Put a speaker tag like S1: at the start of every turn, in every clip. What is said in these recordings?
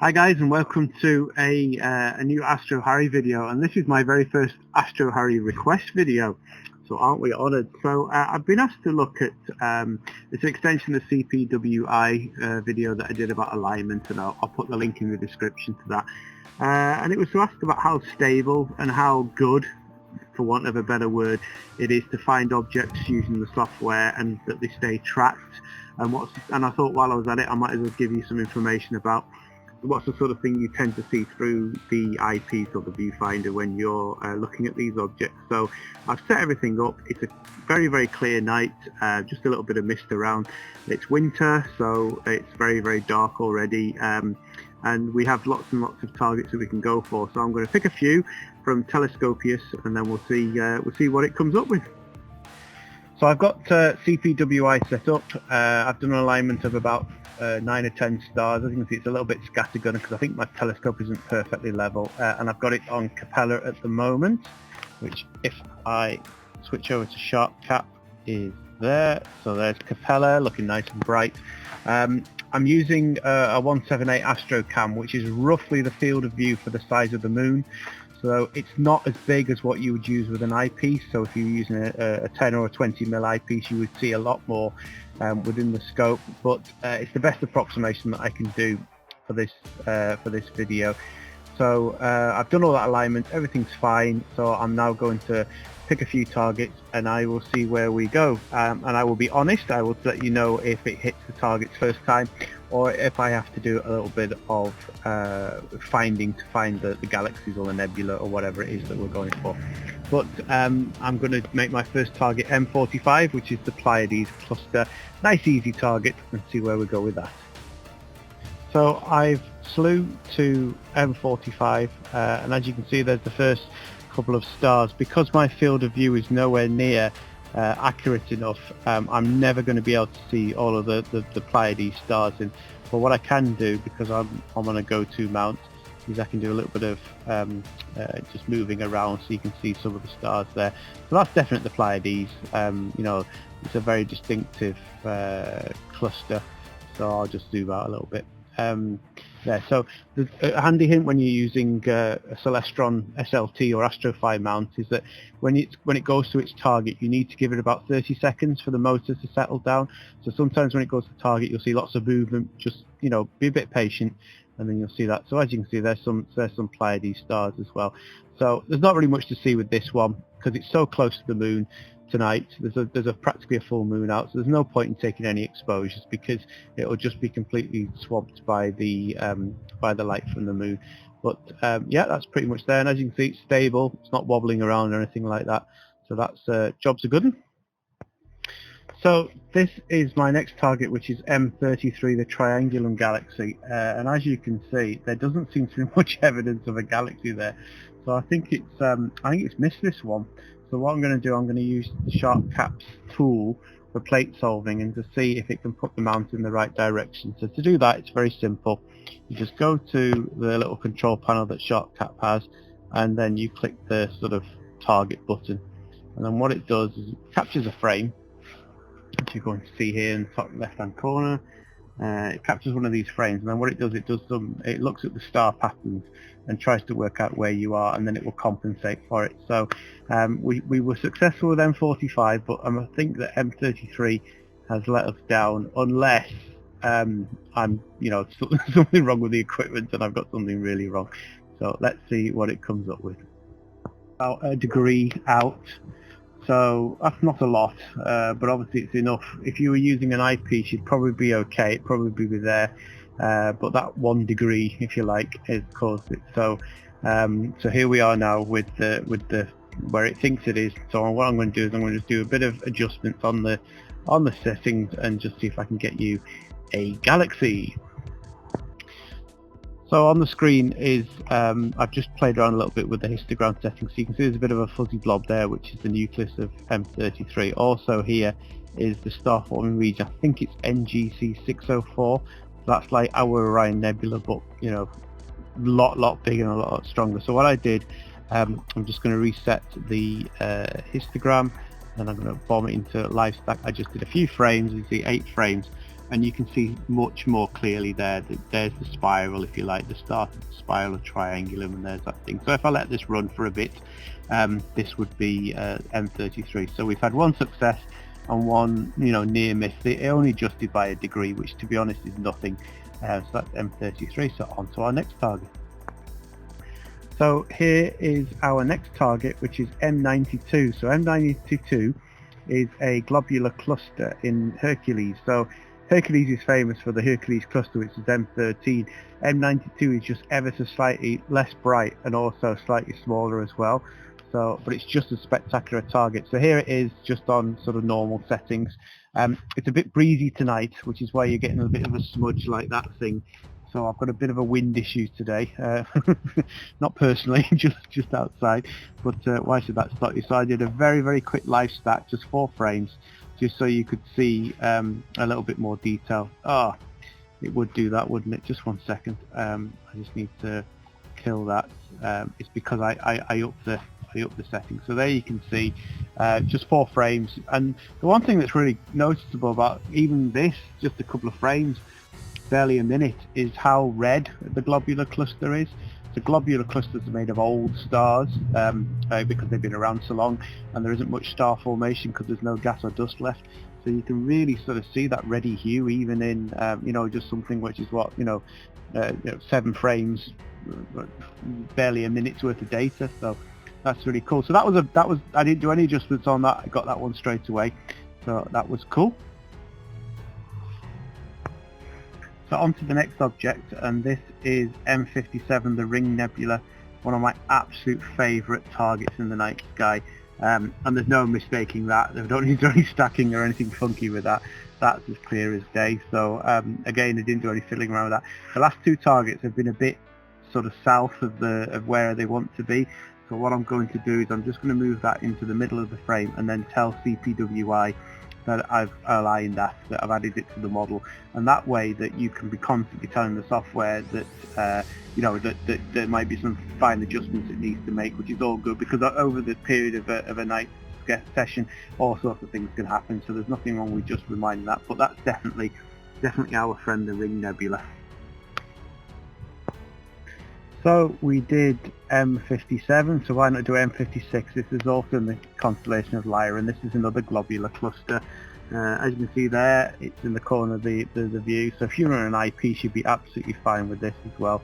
S1: Hi guys, and welcome to a new Astro Harry video, and this is my very first Astro Harry request video, so aren't we honoured. So I've been asked to look at it's an extension of the CPWI video that I did about alignment, and I'll put the link in the description to that, and it was to ask about how stable and how good, for want of a better word, it is to find objects using the software and that they stay tracked, and I thought while I was at it I might as well give you some information about what's the sort of thing you tend to see through the eyepiece or the viewfinder when you're looking at these objects. So I've set everything up. It's a very clear night, just a little bit of mist around. It's winter, so it's very dark already, and we have lots and lots of targets that we can go for. So I'm going to pick a few from Telescopius, and then we'll see what it comes up with. So I've got CPWI set up. I've done an alignment of about 9 or 10 stars. As you can see, it's a little bit scattergun because I think my telescope isn't perfectly level, and I've got it on Capella at the moment, which if I switch over to Sharpcap is there. So there's Capella looking nice and bright. I'm using a 178 Astrocam, which is roughly the field of view for the size of the moon. So it's not as big as what you would use with an eyepiece. So if you're using a 10 or a 20mm eyepiece, you would see a lot more within the scope. But it's the best approximation that I can do for this video. So I've done all that alignment, everything's fine. So I'm now going to pick a few targets, and I will see where we go. And I will be honest, I will let you know if it hits the targets first time, or if I have to do a little bit of finding to find the galaxies or the nebula or whatever it is that we're going for. But I'm going to make my first target M45, which is the Pleiades Cluster. Nice easy target, and see where we go with that. So I've slew to M45, and as you can see there's the first couple of stars. Because my field of view is nowhere near accurate enough, I'm never going to be able to see all of the Pleiades stars in. But what I can do, because I'm on a go-to mount, is I can do a little bit of just moving around so you can see some of the stars there. So that's definitely the Pleiades. You know, it's a very distinctive cluster, so I'll just zoom out a little bit. There. So a handy hint when you're using a Celestron SLT or Astro Fi mount is that when it goes to its target, you need to give it about 30 seconds for the motor to settle down. So sometimes when it goes to target, you'll see lots of movement. Just, you know, be a bit patient, and then you'll see that. So as you can see, there's some Pleiades stars as well. So there's not really much to see with this one because it's so close to the moon tonight. There's practically a full moon out, so there's no point in taking any exposures because it will just be completely swamped by the light from the moon. But yeah, that's pretty much there, and as you can see, it's stable. It's not wobbling around or anything like that. So that's job's a good one. So this is my next target, which is M33 the Triangulum Galaxy, and as you can see, there doesn't seem to be much evidence of a galaxy there. So I think it's missed this one. So what I'm going to do, I'm going to use the Sharpcap's tool for plate solving and to see if it can put the mount in the right direction. So to do that, it's very simple. You just go to the little control panel that Sharpcap has, and then you click the sort of target button. And then what it does is it captures a frame, which you're going to see here in the top left-hand corner. It captures one of these frames, and then what it does, it looks at the star patterns and tries to work out where you are, and then it will compensate for it. So we were successful with M45, but I think that M33 has let us down, unless I'm, you know, something wrong with the equipment and I've got something really wrong. So let's see what it comes up with. About a degree out. So that's not a lot, but obviously it's enough. If you were using an eyepiece, you'd probably be okay. It'd probably be there, but that 1 degree, if you like, has caused it. So, so here we are now with the where it thinks it is. So what I'm going to do is I'm going to just do a bit of adjustments on the settings and just see if I can get you a galaxy. So on the screen is, I've just played around a little bit with the histogram settings, so you can see there's a bit of a fuzzy blob there, which is the nucleus of M33. Also here is the star forming region. I think it's NGC 604. So that's like our Orion Nebula, but you know, lot bigger and a lot stronger. So what I did, I'm just going to reset the histogram, and I'm going to bomb it into live stack. I just did a few frames. You see 8 frames. and you can see much more clearly there that there's the spiral, if you like, the start of the spiral of Triangulum, and there's that thing. So if I let this run for a bit, this would be M33. So we've had one success and one, near miss. They only adjusted by a degree, which to be honest is nothing. So that's M33. So on to our next target. So here is our next target, which is M92. So M92 is a globular cluster in Hercules. So Hercules is famous for the Hercules cluster, which is M13. M92 is just ever so slightly less bright and also slightly smaller as well. So, but it's just a spectacular target. So here it is, just on sort of normal settings. It's a bit breezy tonight, which is why you're getting a bit of a smudge like that thing. So I've got a bit of a wind issue today, not personally, just outside. But why should that stop you? So I did a very, very quick live stack, just 4 frames, just so you could see a little bit more detail. It would do that, wouldn't it? Just 1 second. I just need to kill that. It's because I upped the settings. So there you can see just 4 frames. And the one thing that's really noticeable about even this, just a couple of frames, barely a minute, is how red the globular cluster is. The globular clusters are made of old stars because they've been around so long, and there isn't much star formation because there's no gas or dust left. So you can really sort of see that reddy hue even in just something which is 7 frames, barely a minute's worth of data. So that's really cool. So that was I didn't do any adjustments on that. I got that one straight away. So that was cool. So on to the next object, and this is M57 the Ring Nebula, one of my absolute favourite targets in the night sky. And there's no mistaking that. There don't need any stacking or anything funky with that. That's as clear as day. So again, I didn't do any fiddling around with that. The last 2 targets have been a bit sort of south of where they want to be. So what I'm going to do is I'm just going to move that into the middle of the frame and then tell CPWI that I've aligned that I've added it to the model, and that way that you can be constantly telling the software that that there might be some fine adjustments it needs to make, which is all good, because over the period of a night session all sorts of things can happen, so there's nothing wrong with just reminding that. But that's definitely our friend the Ring Nebula. So we did M57, so why not do M56? This is also in the constellation of Lyra, and this is another globular cluster. As you can see there, it's in the corner of the view, so if you're on an IP, you should be absolutely fine with this as well.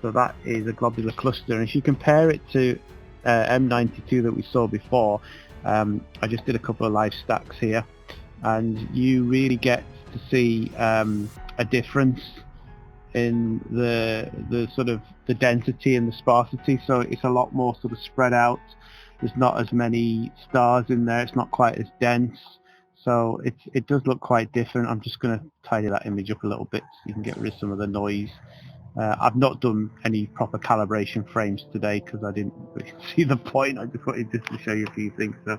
S1: So that is a globular cluster, and if you compare it to M92 that we saw before, I just did a couple of live stacks here, and you really get to see a difference in the sort of the density and the sparsity. So it's a lot more sort of spread out. There's not as many stars in there. It's not quite as dense. So it does look quite different. I'm just going to tidy that image up a little bit so you can get rid of some of the noise. I've not done any proper calibration frames today because I didn't really see the point. I just wanted just to show you a few things. So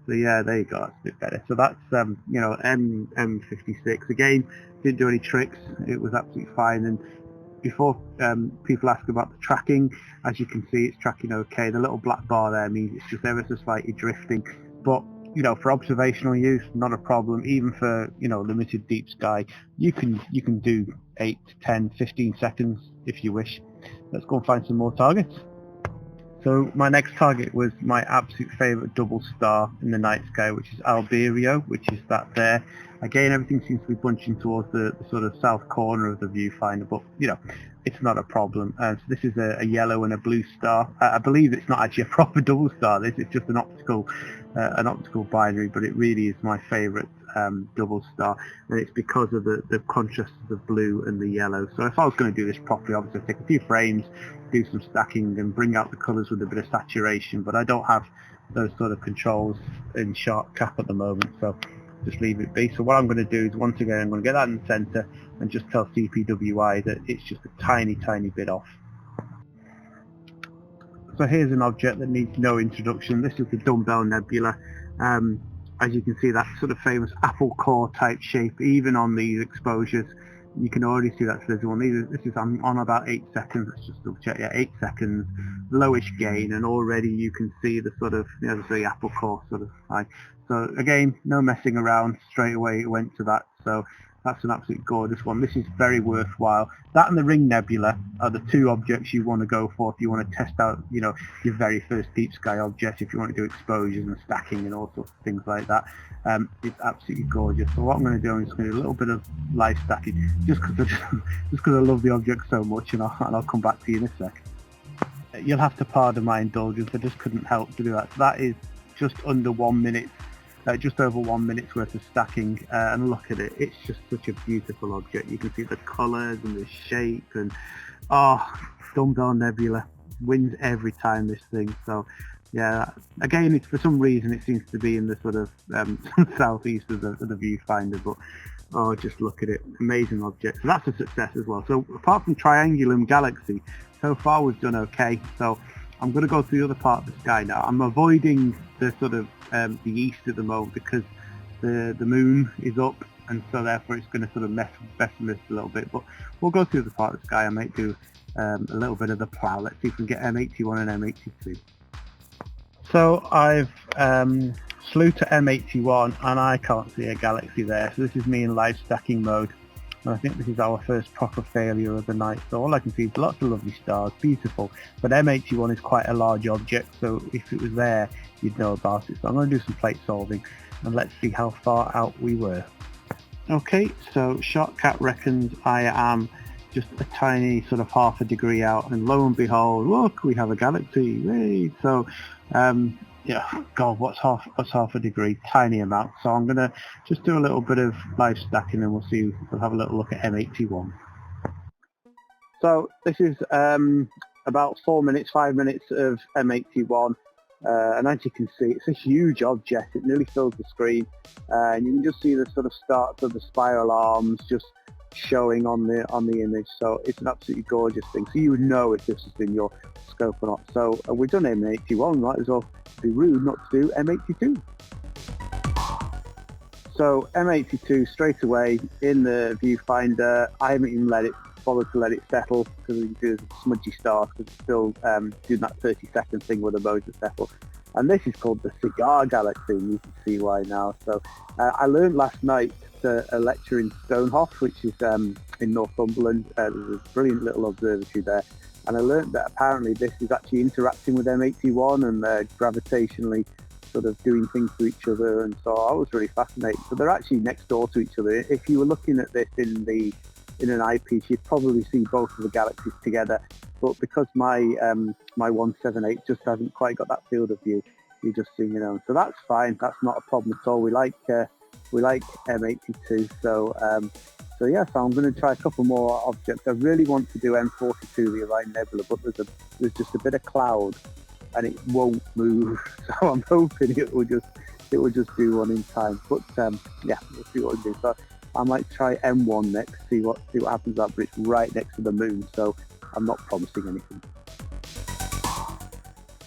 S1: yeah, there you go. That's a bit better. So that's M56. Again, didn't do any tricks. It was absolutely fine. And before people ask about the tracking, as you can see, it's tracking okay. The little black bar there means it's just ever so slightly drifting. But for observational use, not a problem. Even for limited deep sky, you can do 8 to 10, 15 seconds if you wish. Let's go and find some more targets. So my next target was my absolute favourite double star in the night sky, which is Alberio, which is that there. Again, everything seems to be bunching towards the sort of south corner of the viewfinder, but it's not a problem. So this is a yellow and a blue star. I believe it's not actually a proper double star. This is just an optical binary, but it really is my favourite double star, and it's because of the contrast of the blue and the yellow. So if I was going to do this properly, obviously I'd take a few frames, do some stacking and bring out the colours with a bit of saturation, but I don't have those sort of controls in Sharpcap at the moment, so just leave it be. So what I'm going to do is, once again, I'm going to get that in the centre and just tell CPWI that it's just a tiny bit off. So here's an object that needs no introduction. This is the Dumbbell Nebula. As you can see, that sort of famous apple core type shape, even on these exposures, you can already see that's visible. This is on about 8 seconds. Let's just double check. Yeah, 8 seconds, lowish gain, and already you can see the sort of, the apple core sort of high. So again, no messing around. Straight away it went to that. So That's an absolute gorgeous one. This is very worthwhile. That and the Ring Nebula are the two objects you want to go for if you want to test out, you know, your very first deep sky object, if you want to do exposures and stacking and all sorts of things like that. It's absolutely gorgeous. So what I'm going to do is going to do a little bit of live stacking, just because I love the object so much, and I'll come back to you in a sec. You'll have to pardon my indulgence. I just couldn't help to do that. So that is just under 1 minute. Just over 1 minute's worth of stacking, and look at it, it's just such a beautiful object. You can see the colours and the shape, and Dumbbell Nebula wins every time, this thing. So yeah, again, it's, for some reason it seems to be in the sort of southeast of the viewfinder, but just look at it, amazing object. So that's a success as well. So apart from Triangulum Galaxy, so far we've done okay. So I'm going to go through the other part of the sky now. I'm avoiding the sort of the east at the moment because the moon is up, and so therefore it's going to sort of mess with this a little bit. But we'll go through the part of the sky. I might do a little bit of the plough. Let's see if we can get M81 and M82. So I've slew to M81 and I can't see a galaxy there. So this is me in live stacking mode. And I think this is our first proper failure of the night. So all I can see is lots of lovely stars, beautiful. But M81 is quite a large object, so if it was there, you'd know about it. So I'm going to do some plate solving, and let's see how far out we were. Okay, so Sharpcap reckons I am just a tiny sort of half a degree out, and lo and behold, look, we have a galaxy. Yay! So yeah, God, what's half a degree? Tiny amount. So I'm gonna just do a little bit of live stacking, and we'll have a little look at M81. So this is about 5 minutes of M81, and as you can see, it's a huge object. It nearly fills the screen, and you can just see the sort of starts of the spiral arms just showing on the image. So it's an absolutely gorgeous thing. So you would know if this is in your scope or not. So we've done M81, might as well be rude not to do M82. So M82 straight away in the viewfinder. I haven't even bothered to let it settle because you can do a smudgy start because it's still doing that 30-second thing with the mode to settle. And this is called the Cigar Galaxy, and you can see why now. So I learned last night a lecture in Stonehoff, which is in Northumberland. There's a brilliant little observatory there. And I learned that apparently this is actually interacting with M81 and gravitationally sort of doing things to each other, and so I was really fascinated. So they're actually next door to each other. If you were looking at this in an eyepiece, you'd probably see both of the galaxies together. But because my 178 just hasn't quite got that field of view, you're just seeing it on. So that's fine. That's not a problem at all. We like M82. So yeah, so I'm going to try a couple more objects. I really want to do M42 the Orion Nebula, but there's just a bit of cloud and it won't move. So I'm hoping it will just do one in time. But yeah, we'll see what we do. So I might try M1 next, see what happens there, but it's right next to the moon, so I'm not promising anything.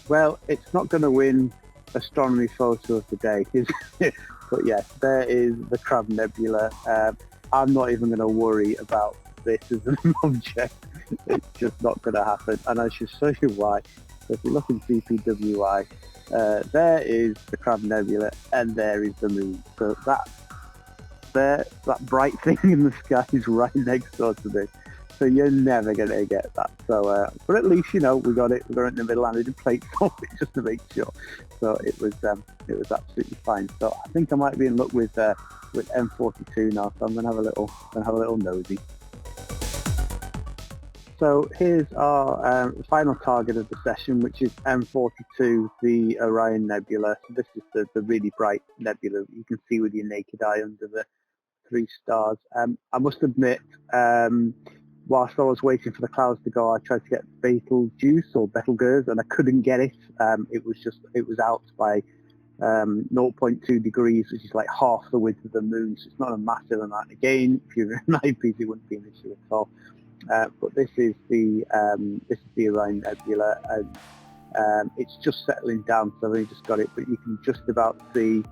S1: Well, it's not going to win astronomy photo of the day, is it? But yes, there is the Crab Nebula. I'm not even going to worry about this as an object. It's just not going to happen, and I should show you why. So if you look in CPWI, there is the Crab Nebula, and there is the moon. So that bright thing in the sky is right next door to this. So you're never going to get that. So, but at least, you know, we got it in the middle, and I did plate solve it just to make sure. So it was absolutely fine. So I think I might be in luck with M42 now. So I'm going to have a little nosy. So here's our final target of the session, which is M42 the Orion Nebula. So this is the really bright nebula that you can see with your naked eye under the 3 stars. I must admit, whilst I was waiting for the clouds to go, I tried to get Betelgeuse or Betelgeuse, and I couldn't get it. It was out by 0.2 degrees, which is like half the width of the moon. So it's not a massive amount. Again, if you're an eyepiece, it wouldn't be an issue at all. But this is the Orion Nebula, and it's just settling down. So I've only just got it, but you can just about see,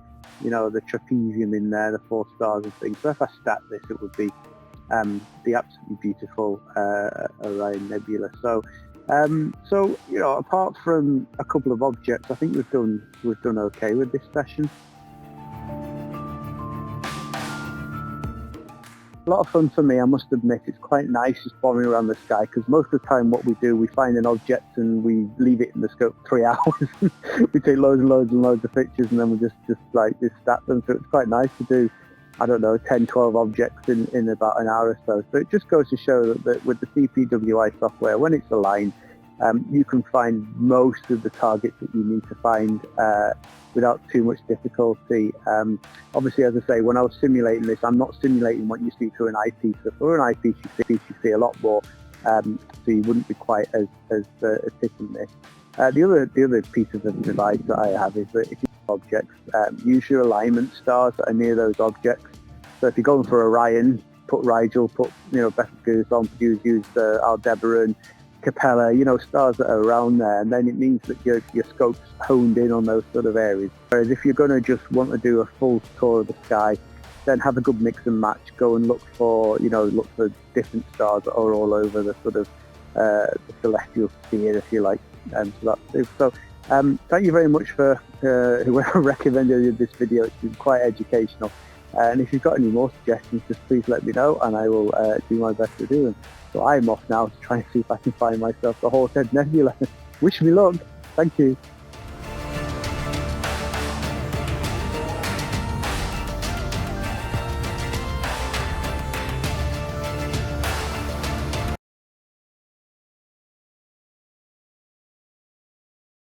S1: you know, the trapezium in there, the 4 stars and things. So if I stat this, it would be the absolutely beautiful Orion Nebula. So you know, apart from a couple of objects, I think we've done okay with this session. So lot of fun for me, I must admit. It's quite nice just bombing around the sky, because most of the time what we do, we find an object and we leave it in the scope for 3 hours. We take loads and loads and loads of pictures, and then we just stat them. So it's quite nice to do, I don't know, 10, 12 objects in about an hour or so. So it just goes to show that with the CPWI software, when it's aligned, you can find most of the targets that you need to find without too much difficulty. Obviously, as I say, when I was simulating this, I'm not simulating what you see through an eyepiece. So through an eyepiece, you see a lot more, so you wouldn't be quite as hitting this. The other piece of the device that I have is that if you have objects, use your alignment stars that are near those objects. So if you're going for Orion, put Rigel, put Betelgeuse on, use Aldebaran, Capella, stars that are around there, and then it means that your scope's honed in on those sort of areas. Whereas if you're going to just want to do a full tour of the sky, then have a good mix and match. Go and look for different stars that are all over the sort of the celestial sphere, if you like. So thank you very much for whoever recommended this video. It's been quite educational. And if you've got any more suggestions, just please let me know, and I will do my best to do them. So I'm off now to try and see if I can find myself the Horsehead Nebula. Wish me luck. Thank you.